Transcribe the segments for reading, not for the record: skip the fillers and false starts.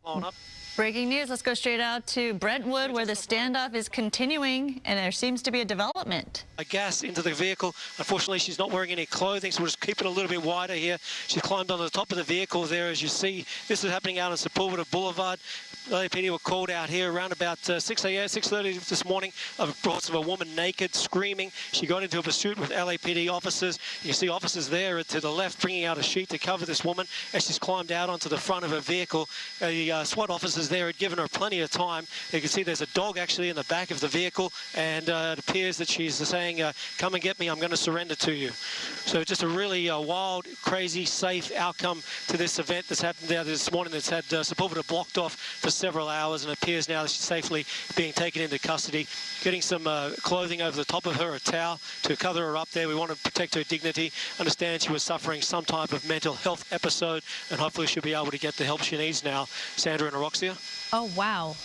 On up. Breaking news, let's go straight out to Brentwood where the standoff is continuing and there seems to be a development. A gas into the vehicle. Unfortunately, she's not wearing any clothing, so we'll just keep it a little bit wider here. She climbed on the top of the vehicle there, as you see. This is happening out on Sepulveda Boulevard. LAPD were called out here around about 6:30 this morning of reports of a woman naked, screaming. She got into a pursuit with LAPD officers. You see officers there to the left bringing out a sheet to cover this woman as she's climbed out onto the front of her vehicle. The SWAT officers there had given her plenty of time. You can see there's a dog actually in the back of the vehicle, and it appears that she's saying, come and get me, I'm going to surrender to you. So just a really wild, crazy, safe outcome to this event that's happened there this morning that's had Sepulveda blocked off for several hours, and it appears now that she's safely being taken into custody, getting some clothing over the top of her, a towel to cover her up there. We want to protect her dignity. Understand she was suffering some type of mental health episode, and hopefully she'll be able to get the help she needs now. Sandra and Aroxia. Oh, wow.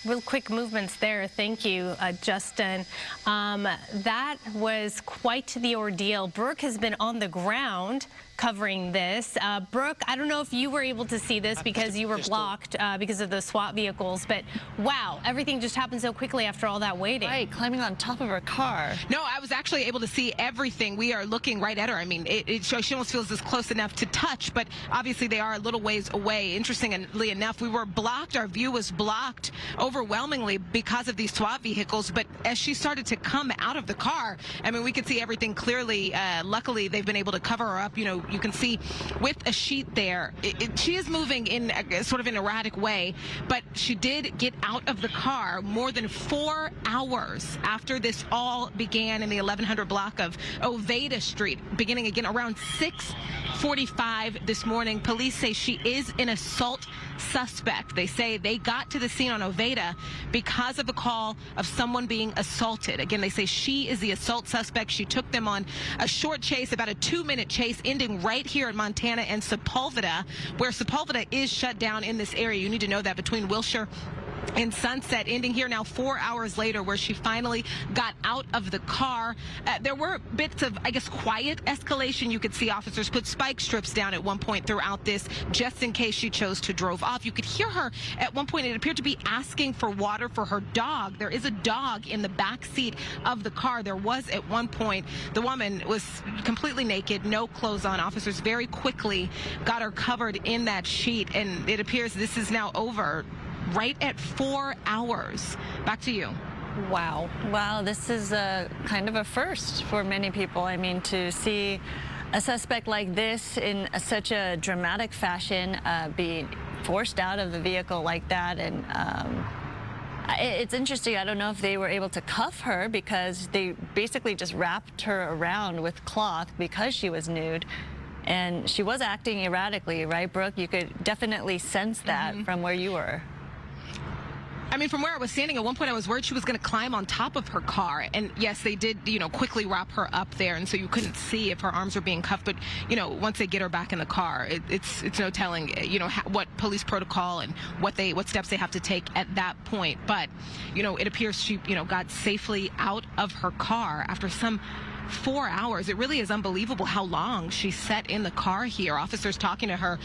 Real quick movements there. Thank you, Justin. That was quite the ordeal. Brooke has been on the ground covering this. Brooke, I don't know if you were able to see this because you were blocked because of the SWAT vehicles, but wow, everything just happened so quickly after all that waiting. Right, climbing on top of her car. No, I was actually able to see everything. We are looking right at her. I mean, she almost feels this close enough to touch, but obviously they are a little ways away. Interestingly enough, we were blocked. Our view was blocked overwhelmingly because of these SWAT vehicles, but as she started to come out of the car, I mean, we could see everything clearly. Luckily, they've been able to cover her up. You know, you can see with a sheet there. She is moving in a sort of an erratic way, but she did get out of the car more than 4 hours after this all began in the 1100 block of Oveda Street, beginning again around 6:45 this morning. Police say she is an assault suspect. They say they got to the scene on Oveda because of a call of someone being assaulted. Again, they say she is the assault suspect. She took them on a short chase, about a 2-minute chase, ending right here in Montana and Sepulveda, where Sepulveda is shut down in this area. You need to know that, between Wilshire and Sunset, ending here now 4 hours later, where she finally got out of the car. There were bits of, I guess, quiet escalation. You could see officers put spike strips down at one point throughout this, just in case she chose to drove off. You could hear her at one point. It appeared to be asking for water for her dog. There is a dog in the back seat of the car. There was at one point. The woman was completely naked, no clothes on. Officers very quickly got her covered in that sheet, and it appears this is now over right at 4 hours. Back to you. Wow. Wow, this is kind of a first for many people. I mean, to see a suspect like this in such a dramatic fashion be forced out of the vehicle like that, and it's interesting. I don't know if they were able to cuff her because they basically just wrapped her around with cloth because she was nude. And she was acting erratically, right, Brooke? You could definitely sense that from where you were. I mean, from where I was standing, at one point I was worried she was going to climb on top of her car. And yes, they did, you know, quickly wrap her up there, and so you couldn't see if her arms were being cuffed. But, you know, once they get her back in the car, it's no telling, you know, what police protocol and what steps they have to take at that point. But, you know, it appears she, you know, got safely out of her car after some 4 hours. It really is unbelievable how long she sat in the car here. Officers talking to her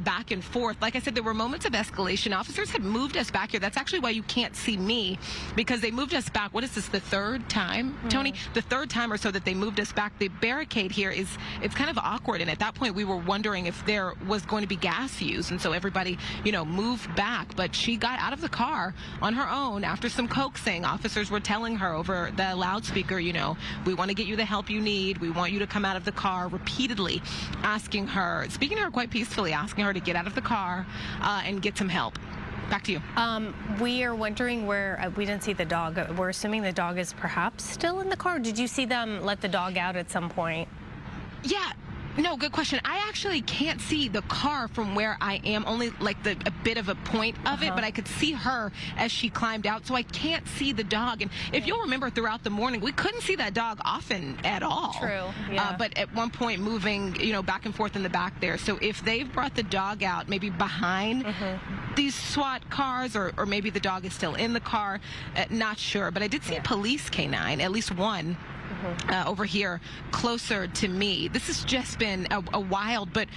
back and forth. Like I said, there were moments of escalation. Officers had moved us back here. That's actually why you can't see me, because they moved us back. What is this, the third time, Tony? The third time or so that they moved us back. The barricade here it's kind of awkward, and at that point we were wondering if there was going to be gas used, and so everybody, you know, moved back. But she got out of the car on her own after some coaxing. Officers were telling her over the loudspeaker, you know, we want to get you the help you need. We want you to come out of the car, repeatedly asking her, speaking to her quite peacefully, asking her to get out of the car and get some help. Back to you. We are wondering where, we didn't see the dog. We're assuming the dog is perhaps still in the car. Did you see them let the dog out at some point? Yeah. No, good question. I actually can't see the car from where I am, only like a bit of a point of it, but I could see her as she climbed out, so I can't see the dog. And if you'll remember, throughout the morning, we couldn't see that dog often at all. True, yeah. But at one point moving, you know, back and forth in the back there. So if they've brought the dog out maybe behind these SWAT cars, or maybe the dog is still in the car, not sure. But I did see a police canine, at least one, over here closer to me. This has just been a wild but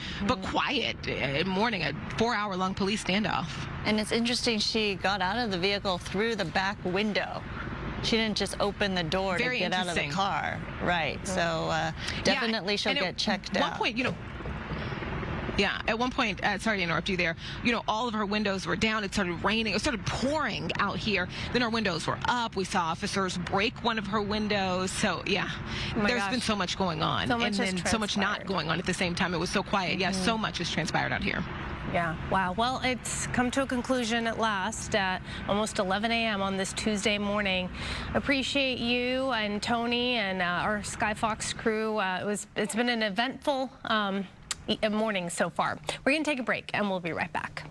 quiet morning, a 4-hour-long police standoff. And it's interesting, she got out of the vehicle through the back window. She didn't just open the door to get out of the car. Right. So definitely she'll get checked out. At one point, at one point, sorry to interrupt you there, all of her windows were down. It started raining. It started pouring out here. Then her windows were up. We saw officers break one of her windows. So, yeah, there's been so much going on. And then so much not going on at the same time. It was so quiet. Yeah, so much has transpired out here. Yeah, wow. Well, it's come to a conclusion at last at almost 11 a.m. on this Tuesday morning. Appreciate you and Tony and our Sky Fox crew. It's been an eventful morning so far. We're going to take a break, and we'll be right back.